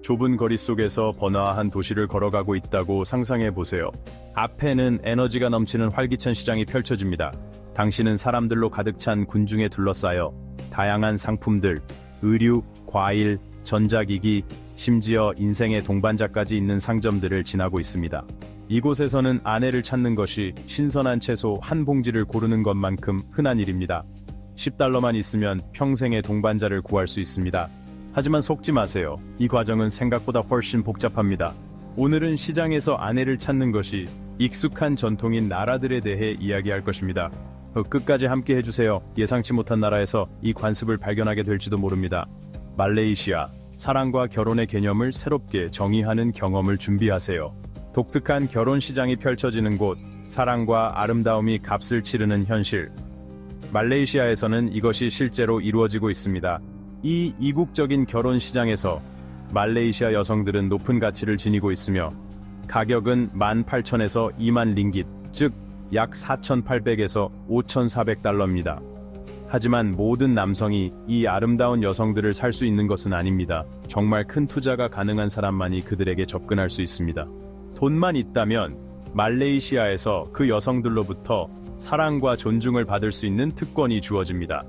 좁은 거리 속에서 번화한 도시를 걸어가고 있다고 상상해 보세요. 앞에는 에너지가 넘치는 활기찬 시장이 펼쳐집니다. 당신은 사람들로 가득 찬 군중에 둘러싸여 다양한 상품들, 의류, 과일, 전자기기, 심지어 인생의 동반자까지 있는 상점들을 지나고 있습니다. 이곳에서는 아내를 찾는 것이 신선한 채소 한 봉지를 고르는 것만큼 흔한 일입니다. $10만 있으면 평생의 동반자를 구할 수 있습니다. 하지만 속지 마세요. 이 과정은 생각보다 훨씬 복잡합니다. 오늘은 시장에서 아내를 찾는 것이 익숙한 전통인 나라들에 대해 이야기할 것입니다. 끝까지 함께 해주세요. 예상치 못한 나라에서 이 관습을 발견하게 될지도 모릅니다. 말레이시아, 사랑과 결혼의 개념을 새롭게 정의하는 경험을 준비하세요. 독특한 결혼 시장이 펼쳐지는 곳, 사랑과 아름다움이 값을 치르는 현실. 말레이시아에서는 이것이 실제로 이루어지고 있습니다. 이 이국적인 결혼 시장에서 말레이시아 여성들은 높은 가치를 지니고 있으며 가격은 18,000에서 2만 링깃, 즉 약 4,800에서 5,400달러입니다. 하지만 모든 남성이 이 아름다운 여성들을 살 수 있는 것은 아닙니다. 정말 큰 투자가 가능한 사람만이 그들에게 접근할 수 있습니다. 돈만 있다면 말레이시아에서 그 여성들로부터 사랑과 존중을 받을 수 있는 특권이 주어집니다.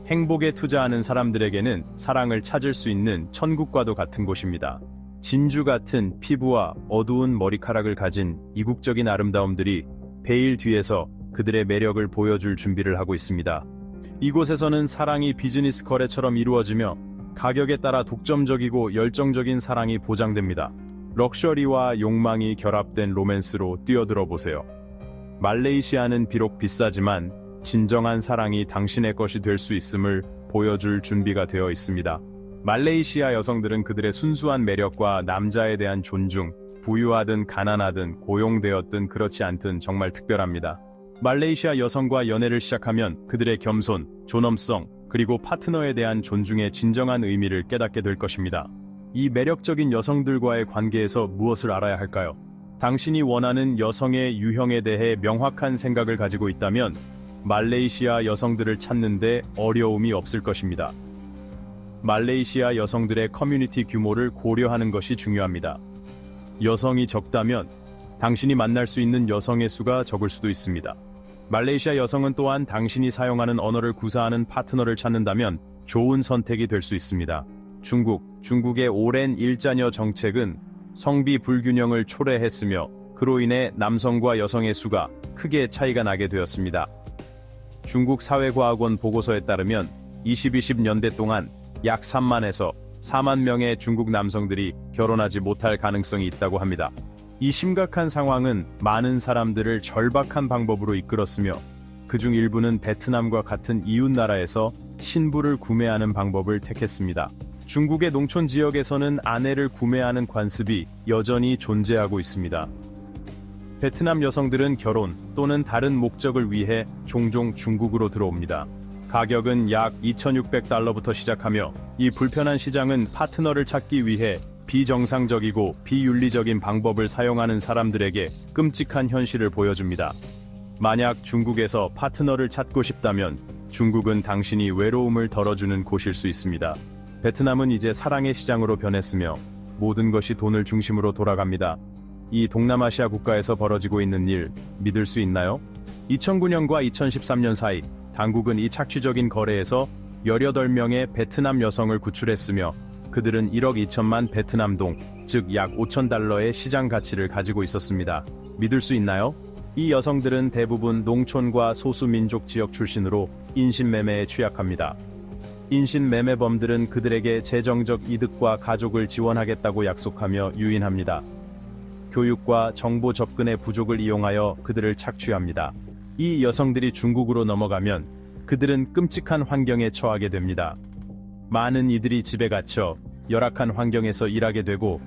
행복에 투자하는 사람들에게는 사랑을 찾을 수 있는 천국과도 같은 곳입니다. 진주 같은 피부와 어두운 머리카락을 가진 이국적인 아름다움들이 베일 뒤에서 그들의 매력을 보여줄 준비를 하고 있습니다. 이곳에서는 사랑이 비즈니스 거래처럼 이루어지며 가격에 따라 독점적이고 열정적인 사랑이 보장됩니다. 럭셔리와 욕망이 결합된 로맨스로 뛰어들어 보세요. 말레이시아는 비록 비싸지만 진정한 사랑이 당신의 것이 될 수 있음을 보여줄 준비가 되어 있습니다. 말레이시아 여성들은 그들의 순수한 매력과 남자에 대한 존중, 부유하든 가난하든 고용되었든 그렇지 않든 정말 특별합니다. 말레이시아 여성과 연애를 시작하면 그들의 겸손, 존엄성, 그리고 파트너에 대한 존중의 진정한 의미를 깨닫게 될 것입니다. 이 매력적인 여성들과의 관계에서 무엇을 알아야 할까요? 당신이 원하는 여성의 유형에 대해 명확한 생각을 가지고 있다면 말레이시아 여성들을 찾는데 어려움이 없을 것입니다. 말레이시아 여성들의 커뮤니티 규모를 고려하는 것이 중요합니다. 여성이 적다면 당신이 만날 수 있는 여성의 수가 적을 수도 있습니다. 말레이시아 여성은 또한 당신이 사용하는 언어를 구사하는 파트너를 찾는다면 좋은 선택이 될 수 있습니다. 중국의 오랜 일자녀 정책은 성비 불균형을 초래했으며 그로 인해 남성과 여성의 수가 크게 차이가 나게 되었습니다. 중국 사회과학원 보고서에 따르면 2020년대 동안 약 3만에서 4만 명의 중국 남성들이 결혼하지 못할 가능성이 있다고 합니다. 이 심각한 상황은 많은 사람들을 절박한 방법으로 이끌었으며 그중 일부는 베트남과 같은 이웃나라에서 신부를 구매하는 방법을 택했습니다. 중국의 농촌 지역에서는 아내를 구매하는 관습이 여전히 존재하고 있습니다. 베트남 여성들은 결혼 또는 다른 목적을 위해 종종 중국으로 들어옵니다. 가격은 약 2,600달러부터 시작하며 이 불편한 시장은 파트너를 찾기 위해 비정상적이고 비윤리적인 방법을 사용하는 사람들에게 끔찍한 현실을 보여줍니다. 만약 중국에서 파트너를 찾고 싶다면 중국은 당신이 외로움을 덜어주는 곳일 수 있습니다. 베트남은 이제 사랑의 시장으로 변했으며 모든 것이 돈을 중심으로 돌아갑니다. 이 동남아시아 국가에서 벌어지고 있는 일 믿을 수 있나요? 2009년과 2013년 사이 당국은 이 착취적인 거래에서 18명의 베트남 여성을 구출했으며 그들은 1억 2천만 베트남 동, 즉 약 5,000달러의 시장 가치를 가지고 있었습니다. 믿을 수 있나요? 이 여성들은 대부분 농촌과 소수민족 지역 출신으로 인신매매에 취약합니다. 인신매매범들은 그들에게 재정적 이득과 가족을 지원하겠다고 약속하며 유인합니다. 교육과 정보 접근의 부족을 이용하여 그들을 착취합니다. 이 여성들이 중국으로 넘어가면 그들은 끔찍한 환경에 처하게 됩니다. 많은 이들이 집에 갇혀 열악한 환경에서 일하게 되고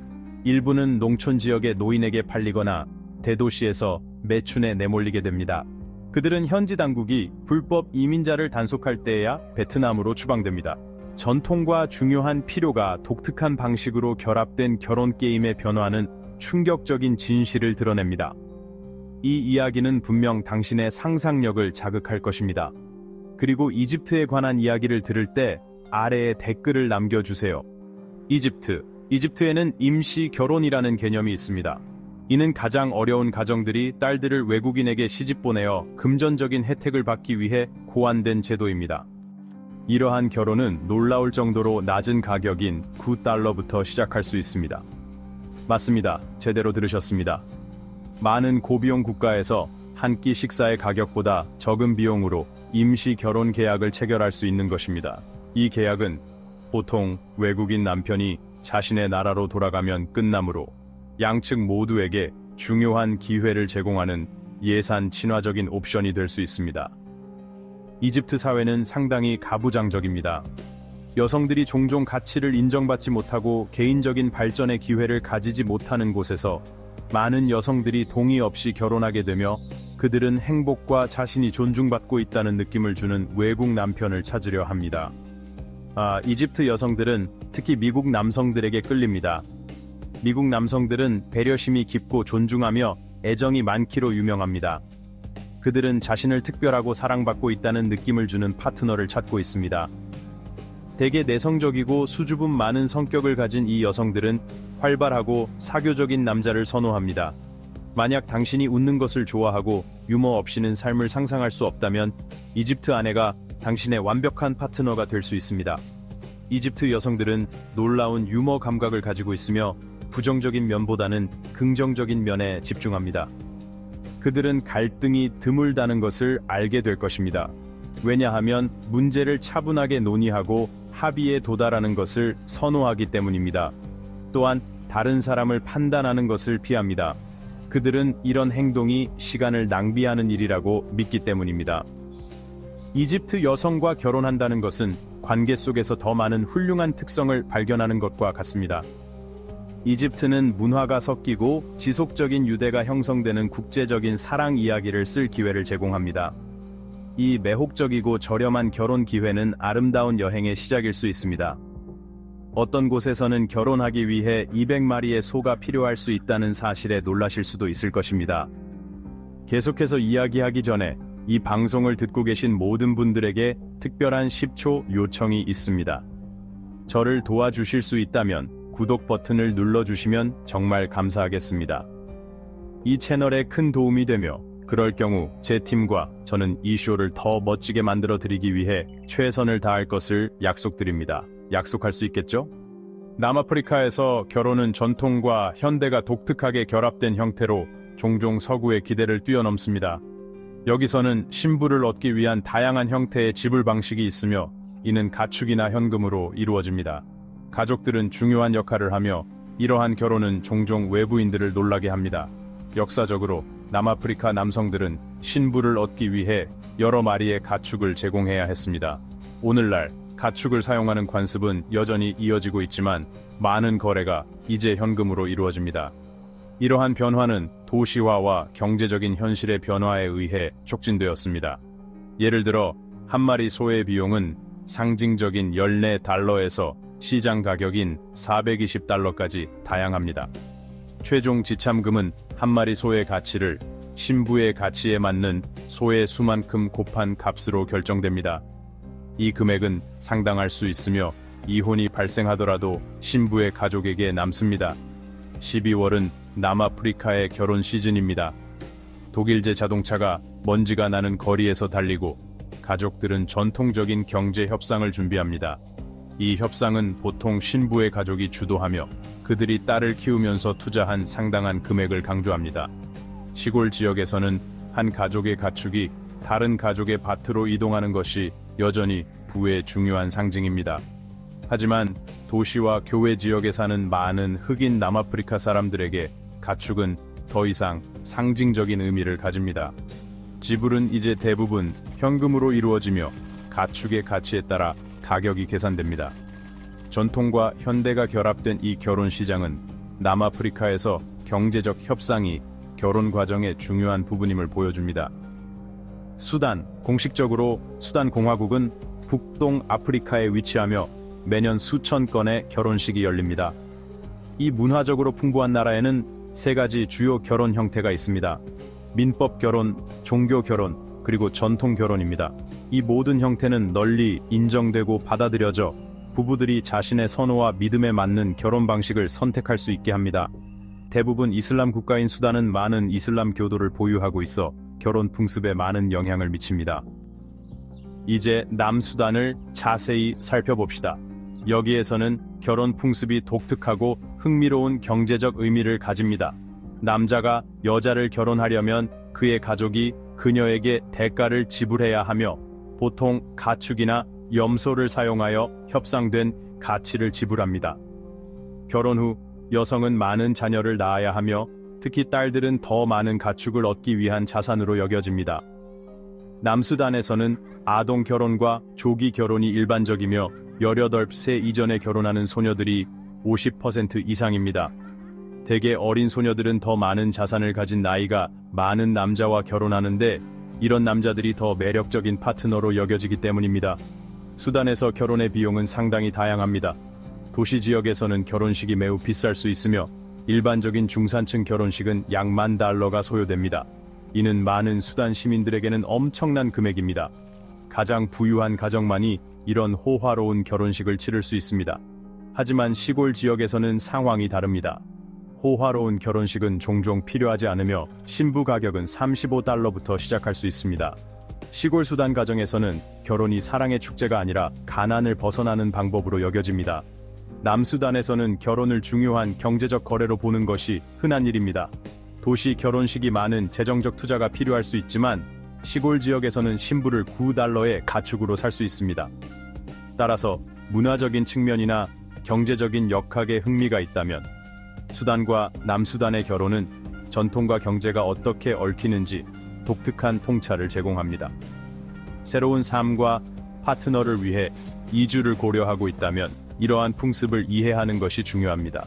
일부는 농촌 지역의 노인에게 팔리거나 대도시에서 매춘에 내몰리게 됩니다. 그들은 현지 당국이 불법 이민자를 단속할 때에야 베트남으로 추방됩니다. 전통과 중요한 필요가 독특한 방식으로 결합된 결혼 게임의 변화는 충격적인 진실을 드러냅니다. 이 이야기는 분명 당신의 상상력을 자극할 것입니다. 그리고 이집트에 관한 이야기를 들을 때 아래에 댓글을 남겨주세요. 이집트, 이집트에는 임시 결혼이라는 개념이 있습니다. 이는 가장 어려운 가정들이 딸들을 외국인에게 시집 보내어 금전적인 혜택을 받기 위해 고안된 제도입니다. 이러한 결혼은 놀라울 정도로 낮은 가격인 $9부터 시작할 수 있습니다. 맞습니다. 제대로 들으셨습니다. 많은 고비용 국가에서 한 끼 식사의 가격보다 적은 비용으로 임시 결혼 계약을 체결할 수 있는 것입니다. 이 계약은 보통 외국인 남편이 자신의 나라로 돌아가면 끝나므로 양측 모두에게 중요한 기회를 제공하는 예산 친화적인 옵션이 될 수 있습니다. 이집트 사회는 상당히 가부장적입니다. 여성들이 종종 가치를 인정받지 못하고 개인적인 발전의 기회를 가지지 못하는 곳에서 많은 여성들이 동의 없이 결혼하게 되며 그들은 행복과 자신이 존중받고 있다는 느낌을 주는 외국 남편을 찾으려 합니다. 이집트 여성들은 특히 미국 남성들에게 끌립니다. 미국 남성들은 배려심이 깊고 존중하며 애정이 많기로 유명합니다. 그들은 자신을 특별하고 사랑받고 있다는 느낌을 주는 파트너를 찾고 있습니다. 대개 내성적이고 수줍음 많은 성격을 가진 이 여성들은 활발하고 사교적인 남자를 선호합니다. 만약 당신이 웃는 것을 좋아하고 유머 없이는 삶을 상상할 수 없다면 이집트 아내가 당신의 완벽한 파트너가 될 수 있습니다. 이집트 여성들은 놀라운 유머 감각을 가지고 있으며 부정적인 면보다는 긍정적인 면에 집중합니다. 그들은 갈등이 드물다는 것을 알게 될 것입니다. 왜냐하면 문제를 차분하게 논의하고 합의에 도달하는 것을 선호하기 때문입니다. 또한 다른 사람을 판단하는 것을 피합니다. 그들은 이런 행동이 시간을 낭비하는 일이라고 믿기 때문입니다. 이집트 여성과 결혼한다는 것은 관계 속에서 더 많은 훌륭한 특성을 발견하는 것과 같습니다. 이집트는 문화가 섞이고 지속적인 유대가 형성되는 국제적인 사랑 이야기를 쓸 기회를 제공합니다. 이 매혹적이고 저렴한 결혼 기회는 아름다운 여행의 시작일 수 있습니다. 어떤 곳에서는 결혼하기 위해 200마리의 소가 필요할 수 있다는 사실에 놀라실 수도 있을 것입니다. 계속해서 이야기하기 전에 이 방송을 듣고 계신 모든 분들에게 특별한 10초 요청이 있습니다. 저를 도와주실 수 있다면 구독 버튼을 눌러주시면 정말 감사하겠습니다. 이 채널에 큰 도움이 되며 그럴 경우 제 팀과 저는 이 쇼를 더 멋지게 만들어 드리기 위해 최선을 다할 것을 약속드립니다. 약속할 수 있겠죠? 남아프리카에서 결혼은 전통과 현대가 독특하게 결합된 형태로 종종 서구의 기대를 뛰어넘습니다. 여기서는 신부를 얻기 위한 다양한 형태의 지불 방식이 있으며 이는 가축이나 현금으로 이루어집니다. 가족들은 중요한 역할을 하며 이러한 결혼은 종종 외부인들을 놀라게 합니다. 역사적으로 남아프리카 남성들은 신부를 얻기 위해 여러 마리의 가축을 제공해야 했습니다. 오늘날 가축을 사용하는 관습은 여전히 이어지고 있지만 많은 거래가 이제 현금으로 이루어집니다. 이러한 변화는 도시화와 경제적인 현실의 변화에 의해 촉진되었습니다. 예를 들어 한 마리 소의 비용은 상징적인 $14에서 시장 가격인 $420까지 다양합니다. 최종 지참금은 한 마리 소의 가치를 신부의 가치에 맞는 소의 수만큼 곱한 값으로 결정됩니다. 이 금액은 상당할 수 있으며 이혼이 발생하더라도 신부의 가족에게 남습니다. 12월은 남아프리카의 결혼 시즌입니다. 독일제 자동차가 먼지가 나는 거리에서 달리고 가족들은 전통적인 경제 협상을 준비합니다. 이 협상은 보통 신부의 가족이 주도하며 그들이 딸을 키우면서 투자한 상당한 금액을 강조합니다. 시골 지역에서는 한 가족의 가축이 다른 가족의 밭으로 이동하는 것이 여전히 부의 중요한 상징입니다. 하지만 도시와 교외 지역에 사는 많은 흑인 남아프리카 사람들에게 가축은 더 이상 상징적인 의미를 가집니다. 지불은 이제 대부분 현금으로 이루어지며 가축의 가치에 따라 가격이 계산됩니다. 전통과 현대가 결합된 이 결혼 시장은 남아프리카에서 경제적 협상이 결혼 과정의 중요한 부분임을 보여줍니다. 수단, 공식적으로 수단 공화국은 북동 아프리카에 위치하며 매년 수천 건의 결혼식이 열립니다. 이 문화적으로 풍부한 나라에는 세 가지 주요 결혼 형태가 있습니다. 민법 결혼, 종교 결혼, 그리고 전통 결혼입니다. 이 모든 형태는 널리 인정되고 받아들여져 부부들이 자신의 선호와 믿음에 맞는 결혼 방식을 선택할 수 있게 합니다. 대부분 이슬람 국가인 수단은 많은 이슬람 교도를 보유하고 있어 결혼 풍습에 많은 영향을 미칩니다. 이제 남수단을 자세히 살펴봅시다. 여기에서는 결혼 풍습이 독특하고 흥미로운 경제적 의미를 가집니다. 남자가 여자를 결혼하려면 그의 가족이 그녀에게 대가를 지불해야 하며 보통 가축이나 염소를 사용하여 협상된 가치를 지불합니다. 결혼 후 여성은 많은 자녀를 낳아야 하며 특히 딸들은 더 많은 가축을 얻기 위한 자산으로 여겨집니다. 남수단에서는 아동 결혼과 조기 결혼이 일반적이며 18세 이전에 결혼하는 소녀들이 50% 이상입니다. 대개 어린 소녀들은 더 많은 자산을 가진 나이가 많은 남자와 결혼하는데 이런 남자들이 더 매력적인 파트너로 여겨지기 때문입니다. 수단에서 결혼의 비용은 상당히 다양합니다. 도시 지역에서는 결혼식이 매우 비쌀 수 있으며 일반적인 중산층 결혼식은 약 $10,000가 소요됩니다. 이는 많은 수단 시민들에게는 엄청난 금액입니다. 가장 부유한 가정만이 이런 호화로운 결혼식을 치를 수 있습니다. 하지만 시골 지역에서는 상황이 다릅니다. 호화로운 결혼식은 종종 필요하지 않으며 신부 가격은 $35부터 시작할 수 있습니다. 시골 수단 가정에서는 결혼이 사랑의 축제가 아니라 가난을 벗어나는 방법으로 여겨집니다. 남수단에서는 결혼을 중요한 경제적 거래로 보는 것이 흔한 일입니다. 도시 결혼식이 많은 재정적 투자가 필요할 수 있지만 시골 지역에서는 신부를 $9의 가축으로 살 수 있습니다. 따라서 문화적인 측면이나 경제적인 역학에 흥미가 있다면 수단과 남수단의 결혼은 전통과 경제가 어떻게 얽히는지 독특한 통찰을 제공합니다. 새로운 삶과 파트너를 위해 이주를 고려하고 있다면 이러한 풍습을 이해하는 것이 중요합니다.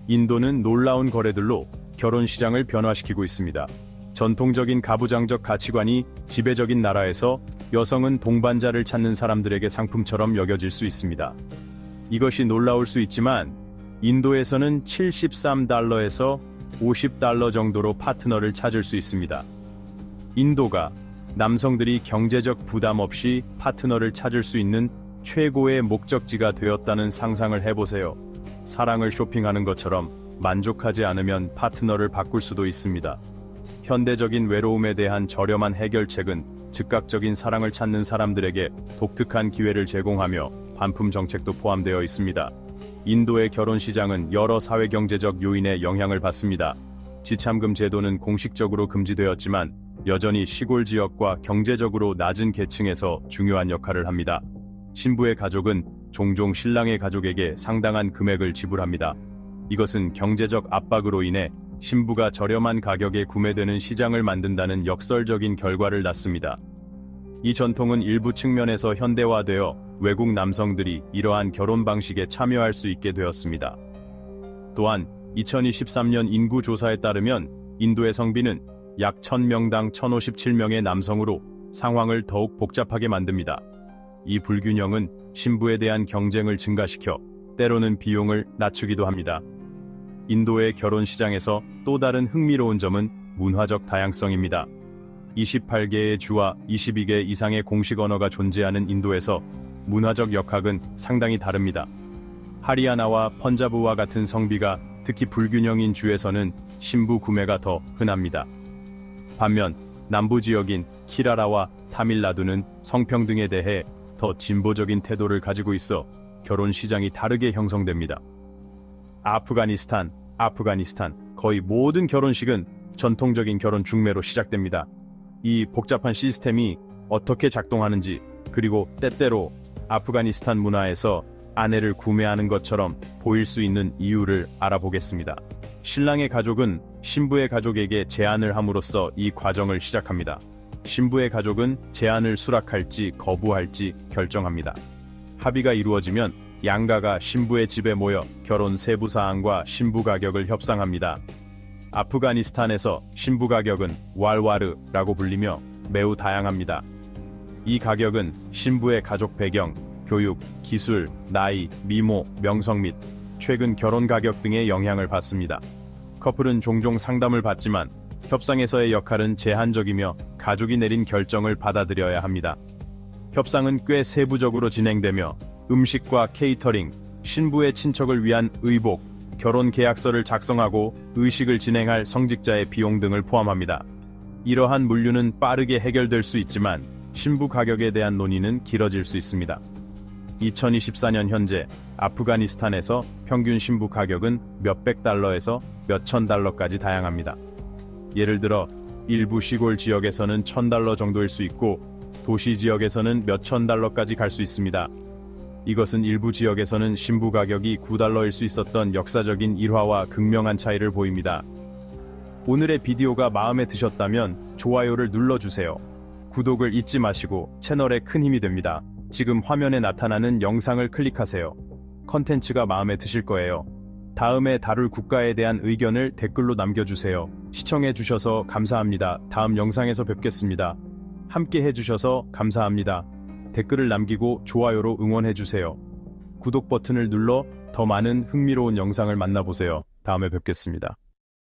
인도는 놀라운 거래들로 결혼 시장을 변화시키고 있습니다. 전통적인 가부장적 가치관이 지배적인 나라에서 여성은 동반자를 찾는 사람들에게 상품처럼 여겨질 수 있습니다. 이것이 놀라울 수 있지만 인도에서는 $73에서 $50 정도로 파트너를 찾을 수 있습니다. 인도가 남성들이 경제적 부담 없이 파트너를 찾을 수 있는 최고의 목적지가 되었다는 상상을 해보세요. 사랑을 쇼핑하는 것처럼 만족하지 않으면 파트너를 바꿀 수도 있습니다. 현대적인 외로움에 대한 저렴한 해결책은 즉각적인 사랑을 찾는 사람들에게 독특한 기회를 제공하며 반품 정책도 포함되어 있습니다. 인도의 결혼 시장은 여러 사회경제적 요인의 영향을 받습니다. 지참금 제도는 공식적으로 금지되었지만 여전히 시골 지역과 경제적으로 낮은 계층에서 중요한 역할을 합니다. 신부의 가족은 종종 신랑의 가족에게 상당한 금액을 지불합니다. 이것은 경제적 압박으로 인해 신부가 저렴한 가격에 구매되는 시장을 만든다는 역설적인 결과를 낳습니다. 이 전통은 일부 측면에서 현대화되어 외국 남성들이 이러한 결혼 방식에 참여할 수 있게 되었습니다. 또한 2023년 인구 조사에 따르면 인도의 성비는 약 1000명당 1057명의 남성으로 상황을 더욱 복잡하게 만듭니다. 이 불균형은 신부에 대한 경쟁을 증가시켜 때로는 비용을 낮추기도 합니다. 인도의 결혼 시장에서 또 다른 흥미로운 점은 문화적 다양성입니다. 28개의 주와 22개 이상의 공식 언어가 존재하는 인도에서 문화적 역학은 상당히 다릅니다. 하리아나와 펀자브와 같은 성비가 특히 불균형인 주에서는 신부 구매가 더 흔합니다. 반면 남부 지역인 키라라와 타밀나두는 성평등에 대해 더 진보적인 태도를 가지고 있어 결혼 시장이 다르게 형성됩니다. 아프가니스탄 거의 모든 결혼식은 전통적인 결혼 중매로 시작됩니다. 이 복잡한 시스템이 어떻게 작동하는지 그리고 때때로 아프가니스탄 문화에서 아내를 구매하는 것처럼 보일 수 있는 이유를 알아보겠습니다. 신랑의 가족은 신부의 가족에게 제안을 함으로써 이 과정을 시작합니다. 신부의 가족은 제안을 수락할지 거부할지 결정합니다. 합의가 이루어지면 양가가 신부의 집에 모여 결혼 세부 사항과 신부 가격을 협상합니다. 아프가니스탄에서 신부 가격은 왈와르라고 불리며 매우 다양합니다. 이 가격은 신부의 가족 배경, 교육, 기술, 나이, 미모, 명성 및 최근 결혼 가격 등의 영향을 받습니다. 커플은 종종 상담을 받지만 협상에서의 역할은 제한적이며 가족이 내린 결정을 받아들여야 합니다. 협상은 꽤 세부적으로 진행되며 음식과 케이터링, 신부의 친척을 위한 의복, 결혼 계약서를 작성하고 의식을 진행할 성직자의 비용 등을 포함합니다. 이러한 물류는 빠르게 해결될 수 있지만 신부 가격에 대한 논의는 길어질 수 있습니다. 2024년 현재 아프가니스탄에서 평균 신부 가격은 몇백 달러에서 몇천 달러까지 다양합니다. 예를 들어 일부 시골 지역에서는 $1,000 정도일 수 있고 도시 지역에서는 몇천 달러까지 갈 수 있습니다. 이것은 일부 지역에서는 신부 가격이 $9일 수 있었던 역사적인 일화와 극명한 차이를 보입니다. 오늘의 비디오가 마음에 드셨다면 좋아요를 눌러주세요. 구독을 잊지 마시고 채널에 큰 힘이 됩니다. 지금 화면에 나타나는 영상을 클릭하세요. 컨텐츠가 마음에 드실 거예요. 다음에 다룰 국가에 대한 의견을 댓글로 남겨주세요. 시청해주셔서 감사합니다. 다음 영상에서 뵙겠습니다. 함께 해주셔서 감사합니다. 댓글을 남기고 좋아요로 응원해주세요. 구독 버튼을 눌러 더 많은 흥미로운 영상을 만나보세요. 다음에 뵙겠습니다.